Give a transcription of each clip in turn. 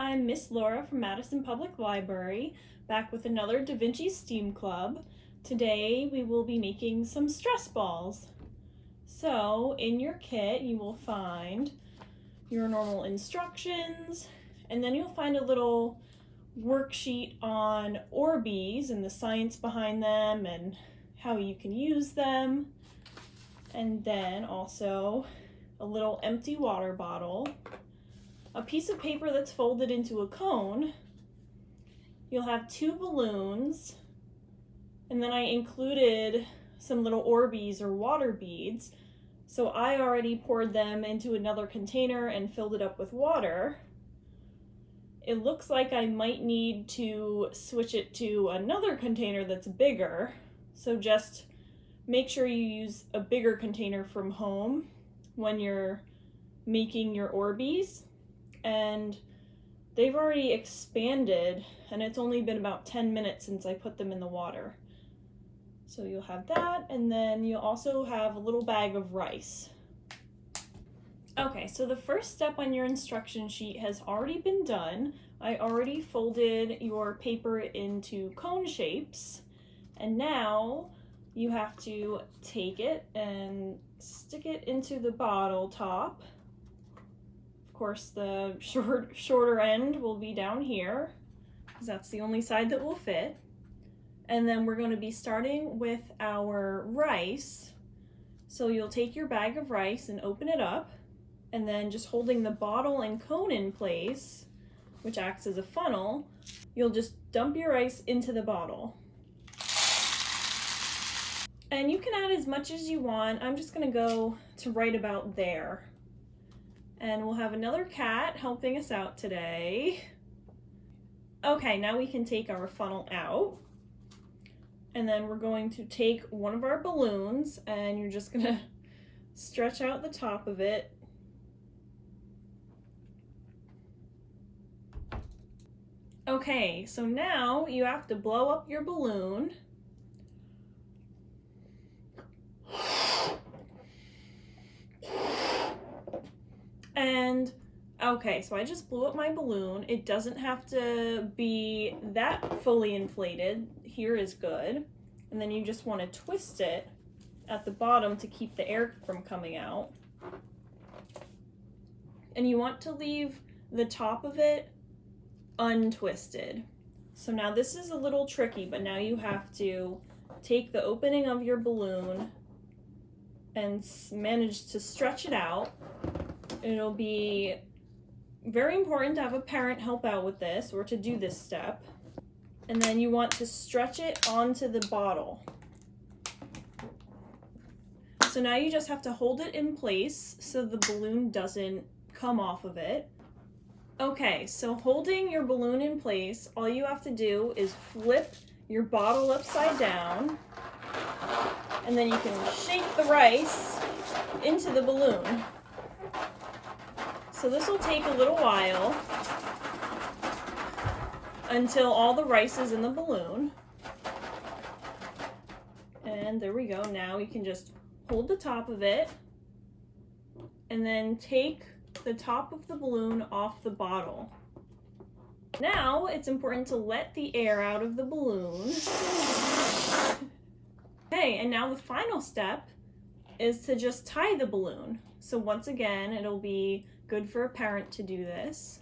I'm Miss Laura from Madison Public Library, back with another DaVinci's STEAM Club. Today we will be making some stress balls. So in your kit you will find your normal instructions, and then you'll find a little worksheet on Orbeez and the science behind them and how you can use them. And then also a little empty water bottle, a piece of paper that's folded into a cone. You'll have 2 balloons, and then I included some little Orbeez or water beads. So I already poured them into another container and filled it up with water. It looks like I might need to switch it to another container that's bigger. So just make sure you use a bigger container from home when you're making your Orbeez. And they've already expanded, and it's only been about 10 minutes since I put them in the water. So you'll have that, and then you'll also have a little bag of rice. Okay, so the first step on your instruction sheet has already been done. I already folded your paper into cone shapes, and now you have to take it and stick it into the bottle top. Of course, the shorter end will be down here, because that's the only side that will fit. And then we're going to be starting with our rice. So you'll take your bag of rice and open it up, and then just holding the bottle and cone in place, which acts as a funnel, you'll just dump your rice into the bottle. And you can add as much as you want. I'm just going to go to right about there. And we'll have another cat helping us out today. Okay, now we can take our funnel out. And then we're going to take one of our balloons, and you're just gonna stretch out the top of it. Okay, so now you have to blow up your balloon. And okay, so I just blew up my balloon. It doesn't have to be that fully inflated. Here is good. And then you just want to twist it at the bottom to keep the air from coming out. And you want to leave the top of it untwisted. So now this is a little tricky, but now you have to take the opening of your balloon and manage to stretch it out. It'll be very important to have a parent help out with this, or to do this step. And then you want to stretch it onto the bottle. So now you just have to hold it in place so the balloon doesn't come off of it. Okay, so holding your balloon in place, all you have to do is flip your bottle upside down, and then you can shake the rice into the balloon. So this will take a little while until all the rice is in the balloon. And there we go. Now you can just hold the top of it and then take the top of the balloon off the bottle. Now it's important to let the air out of the balloon. Okay, and now the final step is to just tie the balloon. So once again, it'll be good for a parent to do this.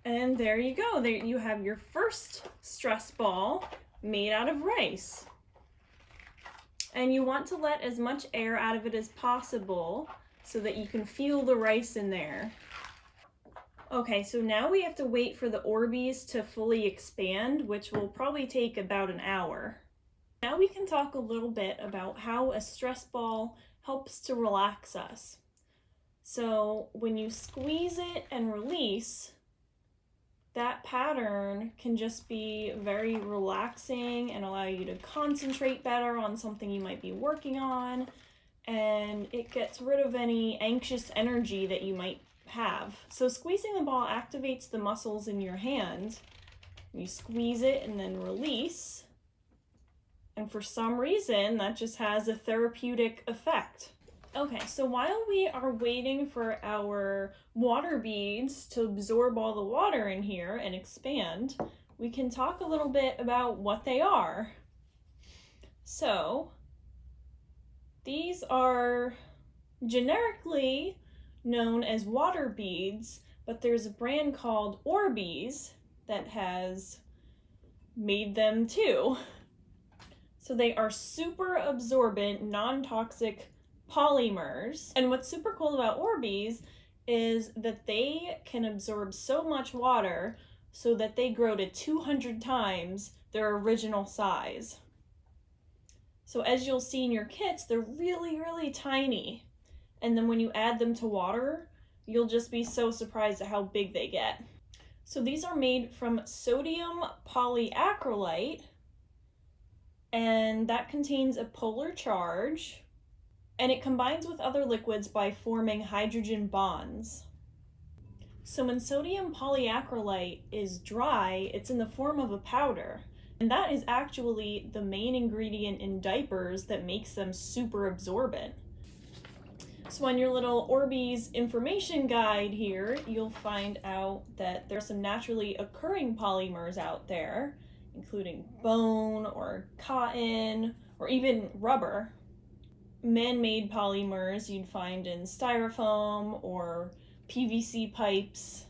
And there you go. There you have your first stress ball made out of rice. And you want to let as much air out of it as possible so that you can feel the rice in there. Okay, so now we have to wait for the Orbeez to fully expand, which will probably take about an hour. Now we can talk a little bit about how a stress ball helps to relax us. So when you squeeze it and release, that pattern can just be very relaxing and allow you to concentrate better on something you might be working on, and it gets rid of any anxious energy that you might have. So squeezing the ball activates the muscles in your hand. You squeeze it and then release, and for some reason that just has a therapeutic effect. Okay, so while we are waiting for our water beads to absorb all the water in here and expand, we can talk a little bit about what they are. So, these are generically known as water beads, but there's a brand called Orbeez that has made them too. So they are super absorbent, non-toxic polymers. And what's super cool about Orbeez is that they can absorb so much water so that they grow to 200 times their original size. So as you'll see in your kits, they're really, really tiny. And then when you add them to water, you'll just be so surprised at how big they get. So these are made from sodium polyacrylate, and that contains a polar charge, and it combines with other liquids by forming hydrogen bonds. So when sodium polyacrylate is dry, it's in the form of a powder, and that is actually the main ingredient in diapers that makes them super absorbent. So on your little Orbeez information guide here, you'll find out that there are some naturally occurring polymers out there, including bone or cotton or even rubber. Man-made polymers you'd find in styrofoam or PVC pipes.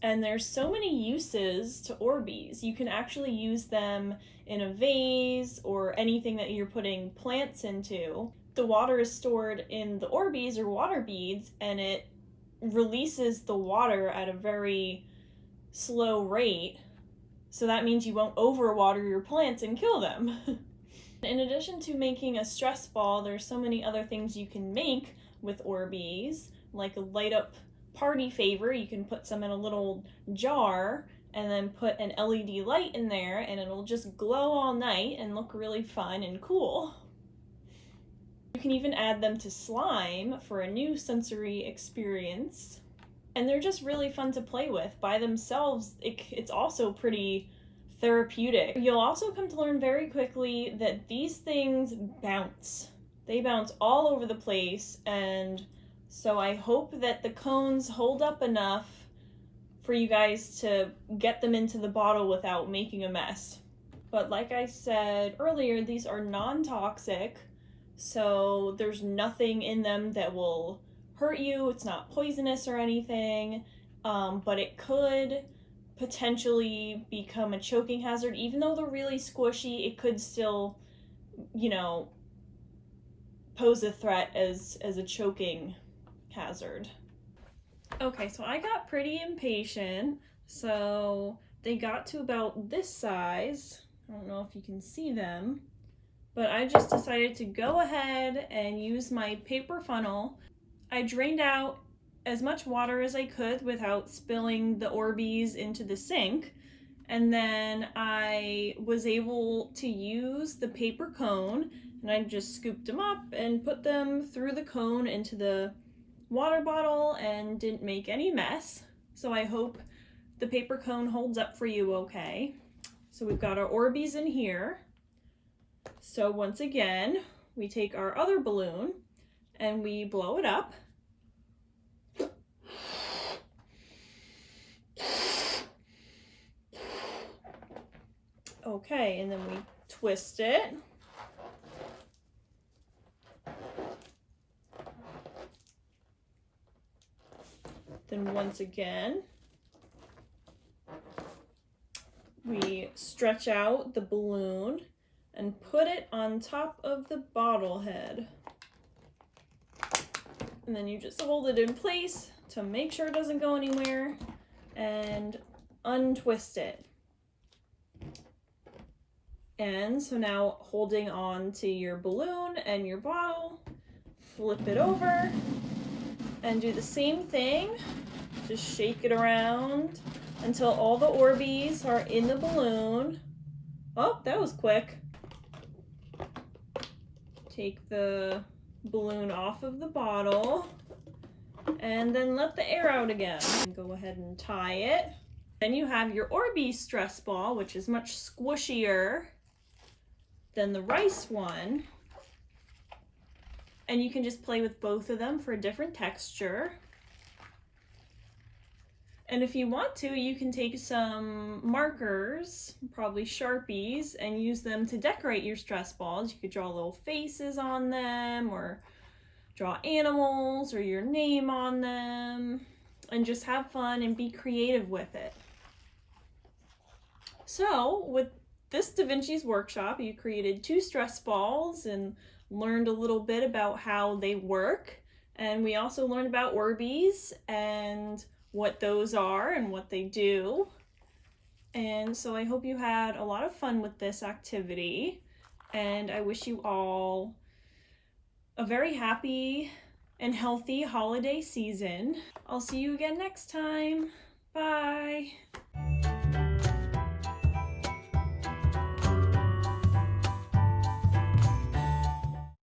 And there's so many uses to Orbeez. You can actually use them in a vase or anything that you're putting plants into. The water is stored in the Orbeez or water beads, and it releases the water at a very slow rate. So that means you won't overwater your plants and kill them. In addition to making a stress ball, there's so many other things you can make with Orbeez, like a light up party favor. You can put some in a little jar and then put an LED light in there, and it'll just glow all night and look really fun and cool. You can even add them to slime for a new sensory experience. And they're just really fun to play with. By themselves, it's also pretty therapeutic. You'll also come to learn very quickly that these things bounce. They bounce all over the place, and so I hope that the cones hold up enough for you guys to get them into the bottle without making a mess. But like I said earlier, these are non-toxic, so there's nothing in them that will hurt you. It's not poisonous or anything, but it could potentially become a choking hazard. Even though they're really squishy, it could still, pose a threat as a choking hazard. Okay, so I got pretty impatient, so they got to about this size. I don't know if you can see them, but I just decided to go ahead and use my paper funnel. I drained out as much water as I could without spilling the Orbeez into the sink, and then I was able to use the paper cone, and I just scooped them up and put them through the cone into the water bottle and didn't make any mess. So I hope the paper cone holds up for you okay. So we've got our Orbeez in here. So once again, we take our other balloon and we blow it up. Okay, and then we twist it. Then once again, we stretch out the balloon and put it on top of the bottle head. And then you just hold it in place to make sure it doesn't go anywhere and untwist it. And so now, holding on to your balloon and your bottle, flip it over and do the same thing. Just shake it around until all the Orbeez are in the balloon. Oh, that was quick. Take the balloon off of the bottle and then let the air out again. Go ahead and tie it. Then you have your Orbeez stress ball, which is much squishier than the rice one. And you can just play with both of them for a different texture. And if you want to, you can take some markers, probably Sharpies, and use them to decorate your stress balls. You could draw little faces on them, or draw animals or your name on them, and just have fun and be creative with it. So with this DaVinci's workshop, you created 2 stress balls and learned a little bit about how they work. And we also learned about Orbeez and what those are and what they do. And so I hope you had a lot of fun with this activity, and I wish you all a very happy and healthy holiday season. I'll see you again next time. Bye.